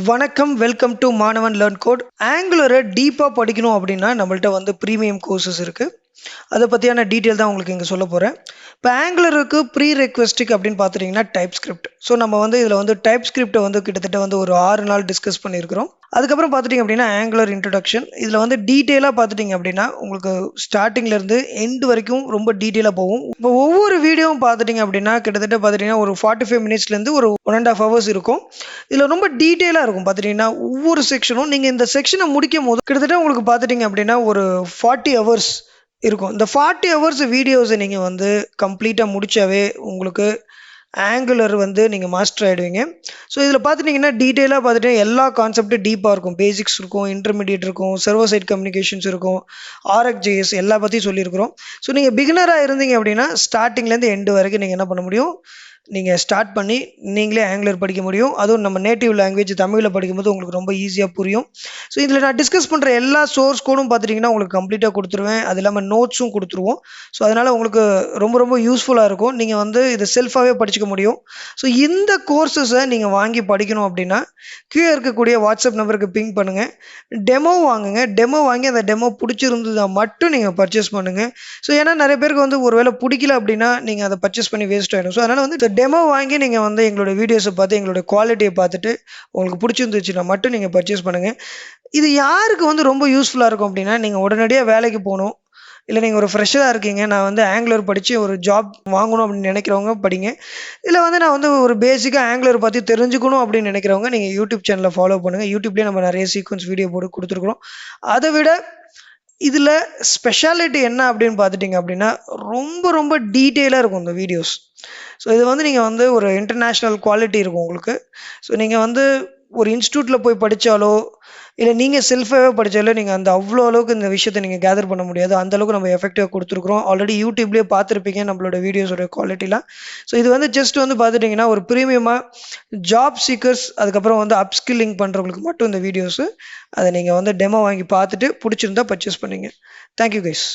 வணக்கம் welcome to மாணவன் learn code. ஆங்குலரை டீப்பாக படிக்கணும் அப்படின்னா நம்மள்ட்ட வந்து ப்ரீமியம் கோர்சஸ் இருக்குது. அதை பற்றியான டீட்டெயில் தான் உங்களுக்கு இங்கே சொல்ல போகிறேன். இப்போ ஆங்குலருக்கு ப்ரீ ரெக்வெஸ்டிக் அப்படின்னு பார்த்துட்டிங்கன்னா டைப் ஸ்கிரிப்ட். ஸோ நம்ம வந்து இதில் வந்து டைப் ஸ்கிரிப்டை வந்து கிட்டத்தட்ட வந்து ஒரு 6 நாள் டிஸ்கஸ் பண்ணியிருக்கிறோம். அதுக்கப்புறம் பார்த்துட்டிங்க அப்படின்னா ஆங்குலர் இன்ட்ரடக்ஷன். இதில் வந்து டீட்டெயிலாக பார்த்துட்டிங்க அப்படின்னா உங்களுக்கு ஸ்டார்டிங்லேருந்து எண்டு வரைக்கும் ரொம்ப டீட்டெயிலாக போகும். இப்போ ஒவ்வொரு வீடியோவும் பார்த்துட்டிங்க அப்படின்னா கிட்டத்தட்ட பார்த்துட்டிங்கன்னா ஒரு 45 மினிட்ஸ்லேருந்து ஒரு 1.5 ஹவர்ஸ் இருக்கும். இதில் ரொம்ப டீட்டெயிலாக இருக்கும். பார்த்துட்டிங்கன்னா ஒவ்வொரு செக்ஷனும் நீங்கள் இந்த செக்ஷனை முடிக்கும் போது கிட்டத்தட்ட உங்களுக்கு பார்த்துட்டிங்க அப்படின்னா ஒரு 40 ஹவர்ஸ் இருக்கும். இந்த 40 ஹவர்ஸ் வீடியோஸை நீங்கள் வந்து கம்ப்ளீட்டாக முடிச்சாவே உங்களுக்கு ஆங்குலர் வந்து நீங்கள் மாஸ்டர் ஆகிடுவீங்க. ஸோ இதில் பார்த்துட்டிங்கன்னா டீட்டெயிலாக பார்த்துட்டு எல்லா கான்செப்ட்டும் டீப்பாக இருக்கும். பேசிக்ஸ் இருக்கும், இன்டர்மீடியட் இருக்கும், சர்வர் சைட் கம்யூனிகேஷன்ஸ் இருக்கும், ஆர்எக்ஜேஎஸ் எல்லா பற்றியும் சொல்லியிருக்கிறோம். ஸோ நீங்கள் பிகினராக இருந்தீங்க அப்படின்னா ஸ்டார்டிங்லேருந்து எண்டு வரைக்கும் நீங்கள் என்ன பண்ண முடியும், நீங்கள் ஸ்டார்ட் பண்ணி நீங்களே ஆங்குலர் படிக்க முடியும். அதுவும் நம்ம நேட்டிவ் லாங்குவேஜ் தமிழில் படிக்கும்போது உங்களுக்கு ரொம்ப ஈஸியாக புரியும். ஸோ இதில் நான் டிஸ்கஸ் பண்ணுற எல்லா சோர்ஸ் கோடும் பார்த்துட்டிங்கன்னா உங்களுக்கு கம்ப்ளீட்டாக கொடுத்துருவேன். அது இல்லாமல் நோட்ஸும் கொடுத்துருவோம். ஸோ அதனால் உங்களுக்கு ரொம்ப ரொம்ப யூஸ்ஃபுல்லாக இருக்கும். நீங்கள் வந்து இதை செல்ஃபாகவே படிச்சுக்க முடியும். ஸோ இந்த கோர்சஸை நீங்கள் வாங்கி படிக்கணும் அப்படின்னா கீழே இருக்கக்கூடிய வாட்ஸ்அப் நம்பருக்கு பிங் பண்ணுங்கள். டெமோ வாங்குங்க. டெமோ வாங்கி அந்த டெமோ பிடிச்சிருந்ததா மட்டும் நீங்கள் பர்ச்சேஸ் பண்ணுங்கள். ஸோ ஏன்னா நிறைய பேருக்கு வந்து ஒரு வேளை பிடிக்கல அப்படின்னா நீங்கள் அதை பர்ச்சேஸ் பண்ணி வேஸ்ட் ஆகிடும். ஸோ அதனால் வந்து டெமோ வாங்கி நீங்கள் வந்து எங்களோட வீடியோஸை பார்த்து எங்களோட குவாலிட்டியை பார்த்துட்டு உங்களுக்கு பிடிச்சிருந்துச்சுன்னா மட்டும் நீங்கள் பர்ச்சேஸ் பண்ணுங்கள். இது யாருக்கு வந்து ரொம்ப யூஸ்ஃபுல்லாக இருக்கும் அப்படின்னா நீங்கள் உடனடியாக வேலைக்கு போகணும், இல்லை நீங்கள் ஒரு ஃப்ரெஷராக இருக்கீங்க, நான் வந்து ஆங்குலர் படித்து ஒரு ஜாப் வாங்கணும் அப்படின்னு நினைக்கிறவங்க படிங்க. இல்லை வந்து நான் வந்து ஒரு பேசிக்காக ஆங்குலர் பற்றி தெரிஞ்சுக்கணும் அப்படின்னு நினைக்கிறவங்க நீங்கள் யூடியூப் சேனலை ஃபாலோ பண்ணுங்கள். யூடியூப்லேயே நம்ம நிறைய சீக்வன்ஸ் வீடியோ போட்டு கொடுத்துருக்குறோம். அதை விட இதில் ஸ்பெஷாலிட்டி என்ன அப்படின்னு பார்த்துட்டிங்க அப்படின்னா ரொம்ப ரொம்ப டீட்டெயிலாக இருக்கும் இந்த வீடியோஸ். ஸோ இது வந்து நீங்கள் வந்து ஒரு இன்டர்நேஷ்னல் குவாலிட்டி இருக்கும் உங்களுக்கு. ஸோ நீங்கள் வந்து ஒரு இன்ஸ்டியூட்டில் போய் படித்தாலோ இல்லை நீங்கள் செல்ஃபாகவே படித்தாலோ நீங்கள் அந்த அவ்வளோ அளவுக்கு இந்த விஷயத்தை நீங்கள் கேதர் பண்ண முடியாது. அந்தளவுக்கு நம்ம எஃபெக்டிவாக கொடுத்துருக்குறோம். ஆல்ரெடி யூடியூப்லேயே பார்த்துருப்பீங்க நம்மளோட வீடியோஸோட குவாலிட்டிலாம். ஸோ இது வந்து ஜஸ்ட் வந்து பார்த்துட்டிங்கன்னா ஒரு ப்ரீமியமாக ஜாப் சீக்கர்ஸ் அதுக்கப்புறம் வந்து அப்ஸ்கில்லிங் பண்ணுறவங்களுக்கு மட்டும் இந்த வீடியோஸு. அதை நீங்கள் வந்து டெமோ வாங்கி பார்த்துட்டு பிடிச்சிருந்தா பர்ச்சேஸ் பண்ணிங்க. Thank you guys.